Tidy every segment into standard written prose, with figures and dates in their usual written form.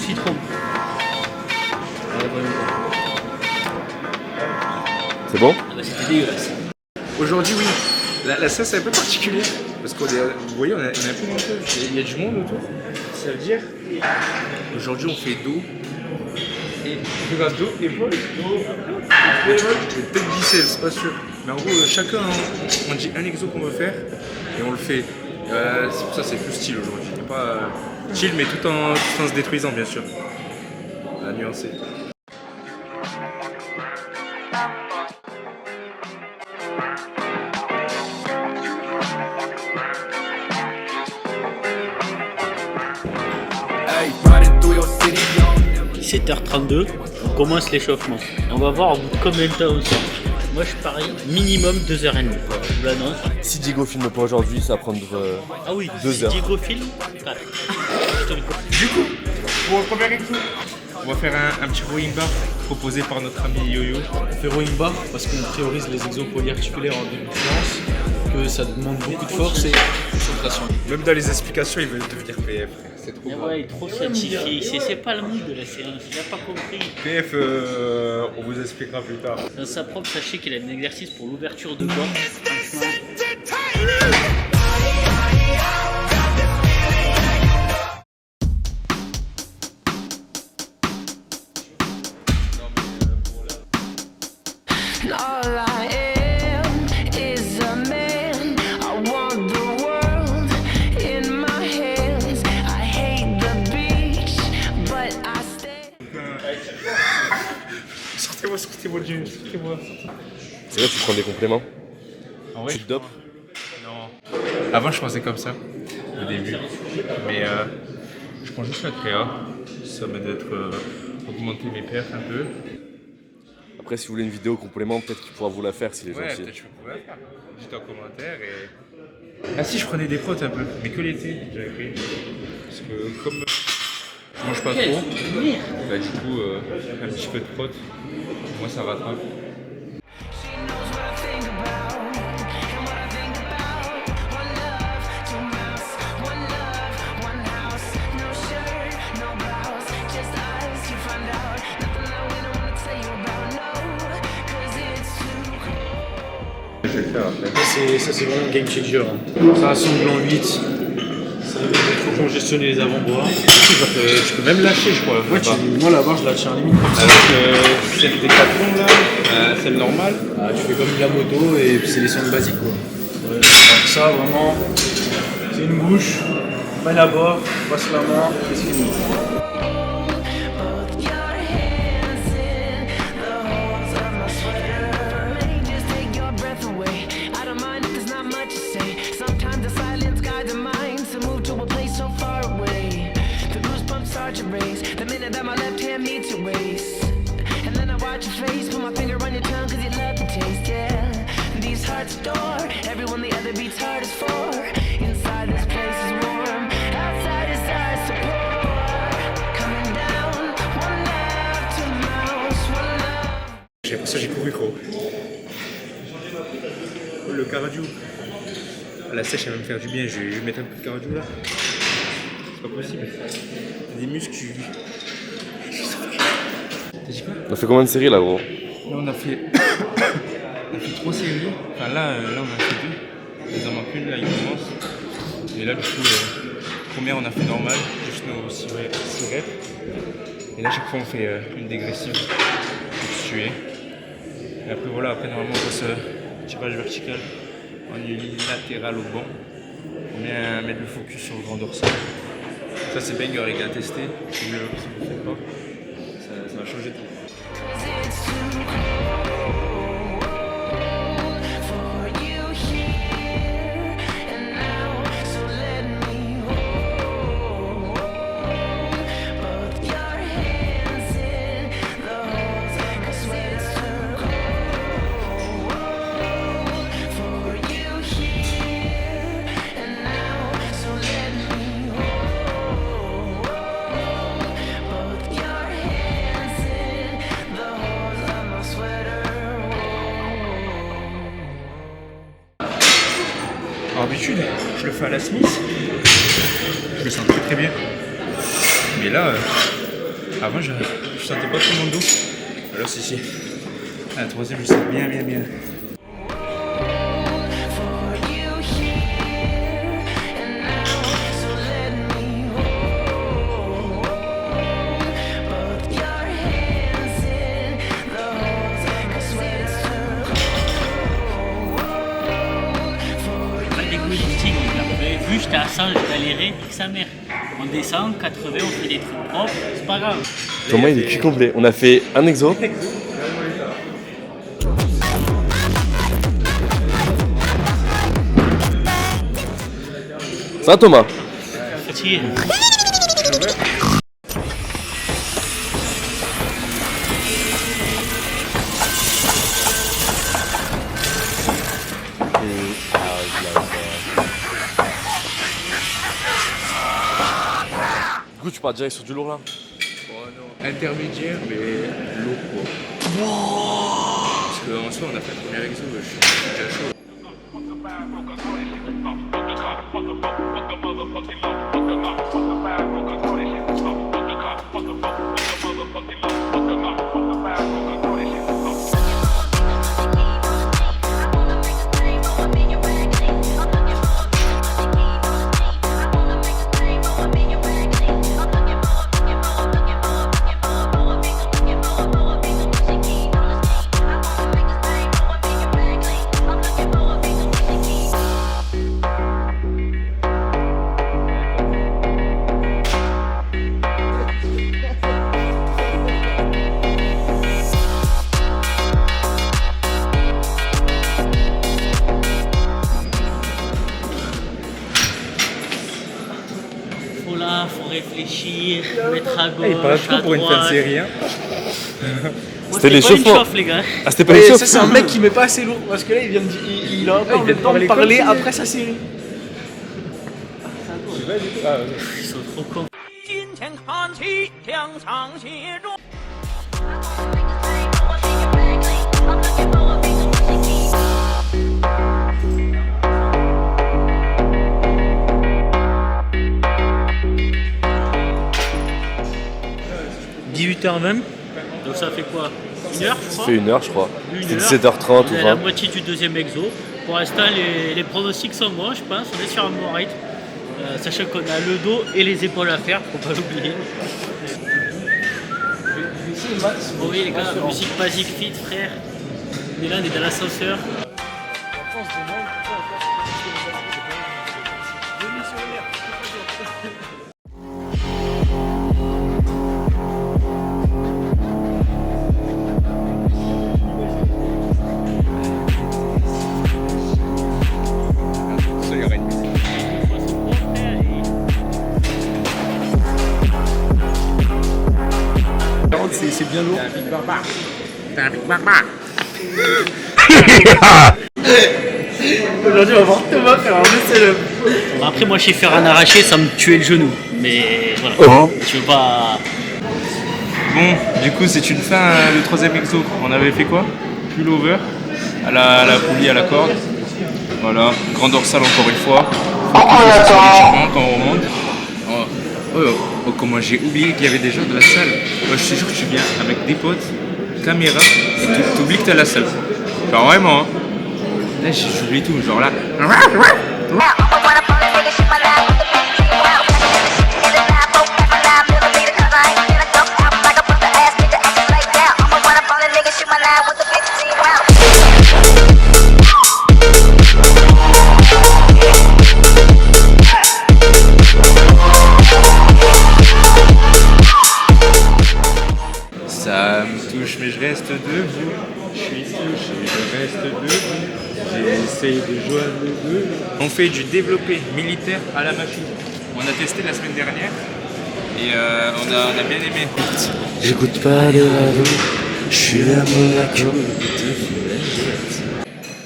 citron. C'est bon? Ah bah c'était dégueulasse. Aujourd'hui, oui. La sauce est un peu particulière. Parce qu'on est, vous voyez, on est un peu nombreux. Il y a du monde autour. Ça veut dire, aujourd'hui, on fait dos. Et on fait dos, épaule. Peut-être glisser, c'est pas sûr. Mais en gros, chacun, on dit un exo qu'on veut faire. Et on le fait. C'est pour ça que c'est plus style aujourd'hui. Il n'y a pas chill, mais tout en se détruisant, bien sûr. À nuancer. Il est 7h32, on commence l'échauffement. On va voir au bout de combien de temps on sort. Moi je parie minimum 2h30. Je vous l'annonce. Si Diego filme pas aujourd'hui, ça va prendre Ah oui, 2 si heures. Diego filme, 4. Du coup, pour le premier exo, on va faire un petit rowing bar proposé par notre ami Yo-Yo. On fait rowing bar parce qu'on priorise les exos polyarticulaires en début de séance, que ça demande beaucoup de force et de concentration. Même dans les explications, il veut devenir PF. C'est trop Mais grave. ouais, il est trop scientifique, c'est pas le mood de la séance, il a pas compris. PF, on vous expliquera plus tard. Dans sa propre, sachez qu'il a un exercice pour l'ouverture de gorge, franchement. All I am is a man. I want the world in my hands. I hate the beach, but I stay. Sortez-moi, sortez-moi. Et là, tu prends des compléments? En vrai, Tu te dopes? non. Avant, je pensais comme ça, au début. Mais je prends juste la créa. Ça m'aide d'être augmenter mes perfs un peu. Après, si vous voulez une vidéo complément, peut-être qu'il pourra vous la faire s'il est Ouais, gentil. peut-être je peux la faire. Dites en commentaire et. Ah si, je prenais des protes un peu, mais que l'été, j'avais pris. Parce que comme je mange pas trop, bah du coup, un petit peu de prot, moi ça rattrape. She knows what I think about and what I think about. One love, two mouths. One love, one house. No shirt, no blouse. Just us, you find out. Nothing that we don't wanna tell you about. No, 'cause it's too cold. Je vais le faire après. Ça c'est vraiment game changer. Hein. Ça rassemble en 8, ça évite de trop congestionner les avant-bras. Tu peux même lâcher, je crois. Ouais, moi la barre je la tiens limite comme ça. Avec celle des 4 ronds là, celle normale. Ah, tu fais comme de la moto et puis c'est les sons basiques quoi. Ouais, donc ça vraiment, c'est une bouche, on met la barre, on passe la main et c'est fini. Both your hands in the holes of my sweater. May just take your breath away. I don't mind if there's not much to say. Sometimes the silence guides the mind to move to a place so far away. The goosebumps start to raise the minute that my left hand meets your waist. And then I watch your face, put my finger on your tongue 'cause you love the taste, yeah. These hearts adore everyone the other beats hardest for. Inside this place is warm, outside is ice to pour. Coming down, one love, two mouths, one love. J'ai l'impression que j'ai couru gros. Le cardio. La sèche elle va me faire du bien, je vais mettre un peu de cardio là. C'est pas possible. T'as des muscles, tu. T'as dit quoi? On a fait combien de séries là, gros? Là on a fait. On a fait 3 séries. Enfin là on a fait 2. Il en manque une là, il commence. Et là du coup, première on a fait normal, juste nos 6 reps. Et là chaque fois on fait une dégressive pour se tuer. Et après voilà, après normalement on passe tirage vertical en unilatéral au banc. On vient mettre le focus sur le grand dorsal. Ça c'est banger les gars, tester. Si vous ne le faites pas, ça va changer tout. 'Cause it's too cold for you here and now. So let me hold both your hands in the holes. 'Cause it's too cold for you here and now. So let me hold both your hands in the holes of my sweater. En habitude, je le fais à la Smith. Je le sens très très bien. Mais là, Avant, je sentais pas trop mon dos. Alors, si. À la troisième, je sens bien. For you here and now, so let me hold both your hands in the holes, 'cause when it's Pas des goûts inutiles, vous avez vu, j'étais à 100, j'ai galéré, nique sa mère. On descend, 80, on fait des trucs propres, c'est pas grave. Thomas, il est cul complet. On a fait un exo. Ça va, Thomas? Fatigué. Du coup, tu pars direct sur du lourd là? Intermédiaire, mais lourd quoi. Parce qu'en soi, on a fait le premier exo, je suis déjà chaud. Faut réfléchir, mettre à gauche, Il paraît trop à pour une fin de droite. série. Hein. Moi, C'était pas l'échauffement. une chauffe, les gars. Ah, c'était pas Ouais, les ça chauffes? c'est un mec qui met pas assez lourd parce que là il vient de il a encore il vient le de temps de parler parler comme si- après sa série. Ils sont trop cons. 金钱看齐，两场协助。 18h20, donc ça fait quoi? Une heure, je Ça crois? fait 1 heure, je crois. Une C'était heure. 17h30 On est ou à la 20. moitié du deuxième exo. Pour l'instant, les pronostics sont bons, je pense. On est sur un bon rythme. Sachant qu'on a le dos et les épaules à faire, faut pas l'oublier. Bon, oui, les gars, musique basique fit, frère. On est là, on est dans l'ascenseur. Ça, il y aura une musique. C'est bien lourd. Aujourd'hui on va voir Thomas faire un muscle-up. Bon, après, moi, je sais faire un arraché, ça me tuait le genou. Mais voilà, je veux pas. Bon, du coup, c'est une fin, le troisième exo. On avait fait quoi? Pullover, à la poulie, à la corde. Voilà, grand dorsal encore une fois. Faut que je fasse sur l'échauffement quand on remonte. Oh, comment j'ai oublié qu'il y avait des gens de la salle. Moi, je te jure que tu viens avec des potes, caméra, et t'oublies que t'es à la salle. Genre vraiment, hein. Là, j'oublie tout, genre là. Ça me touche, mais je reste debout. Je suis touché, je reste debout. J'essaye de joindre les deux. On fait du développé militaire à la machine. On a testé la semaine dernière et on a bien aimé. J'écoute pas de radio, je suis à Monaco.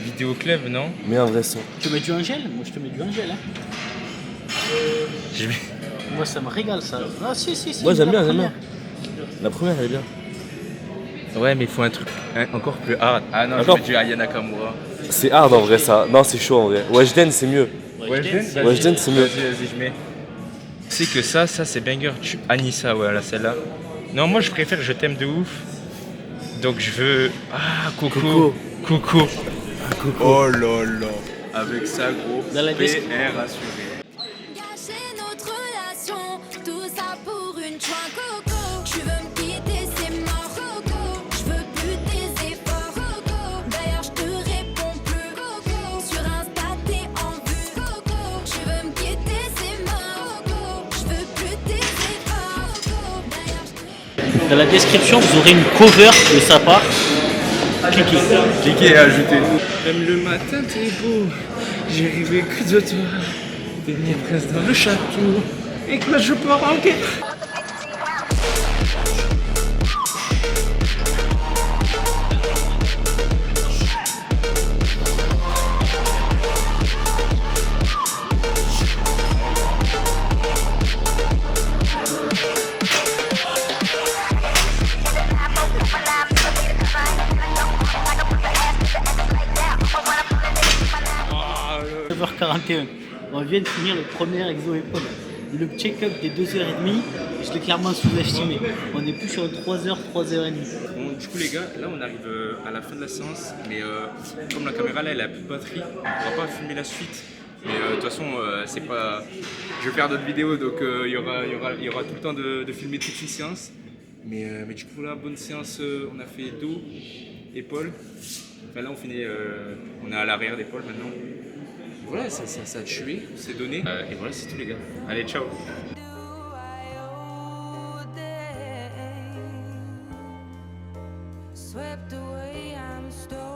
Vidéo club, non? Mais un vrai son. Tu te mets du Angèle? Moi, je te mets du Angèle. Hein. Moi, ça me régale, ça. Ah, si. Moi j'aime la bien, première. La première elle est bien. Ouais, mais il faut un truc encore plus hard. Ah non, Encore je mets du Aya Nakamura. C'est hard en vrai ça. Non, c'est chaud en vrai. Weshden c'est mieux. Weshden c'est mieux. Vas-y, je mets. Tu sais que ça c'est banger. Anissa, ouais, là, celle-là. Non, moi je préfère Je t'aime de ouf. Donc je veux... Ah, Coco. Coco. Oh là là. Avec ça, gros. Dans la description. PR assuré. Gâcher notre relation, tout ça pour une joie coco. Tu veux me quitter, c'est mort coco. Je veux plus tes efforts coco. D'ailleurs je te réponds plus coco. Sur Insta t'es en vue coco. Tu veux me quitter, c'est mort coco. Je veux plus tes efforts coco. D'ailleurs je te Dans la description, vous aurez une cover de sa part. Cliquez. Cliquez et ajoutez. Même le matin t'es beau. J'ai rêvé que de toi. Devenir prince dans le château. Et que là je pars en guerre. – 9h41. On vient de finir le premier exo-épaule. Le check-up des 2h30, je l'ai clairement sous-estimé. On est plus sur 3h, 3h30. Bon, du coup les gars, là on arrive à la fin de la séance, mais comme la caméra là elle a plus de batterie, on ne pourra pas filmer la suite. Mais de toute façon, c'est pas. Je vais faire d'autres vidéos, donc il y aura tout le temps de filmer toute une séance. Mais du coup là, bonne séance, on a fait dos, épaules. Enfin là on finit, on est à l'arrière d'épaule maintenant. Voilà, ça a tué, c'est donné. Et voilà, c'est tout les gars. Allez, ciao. swept away, I'm a story.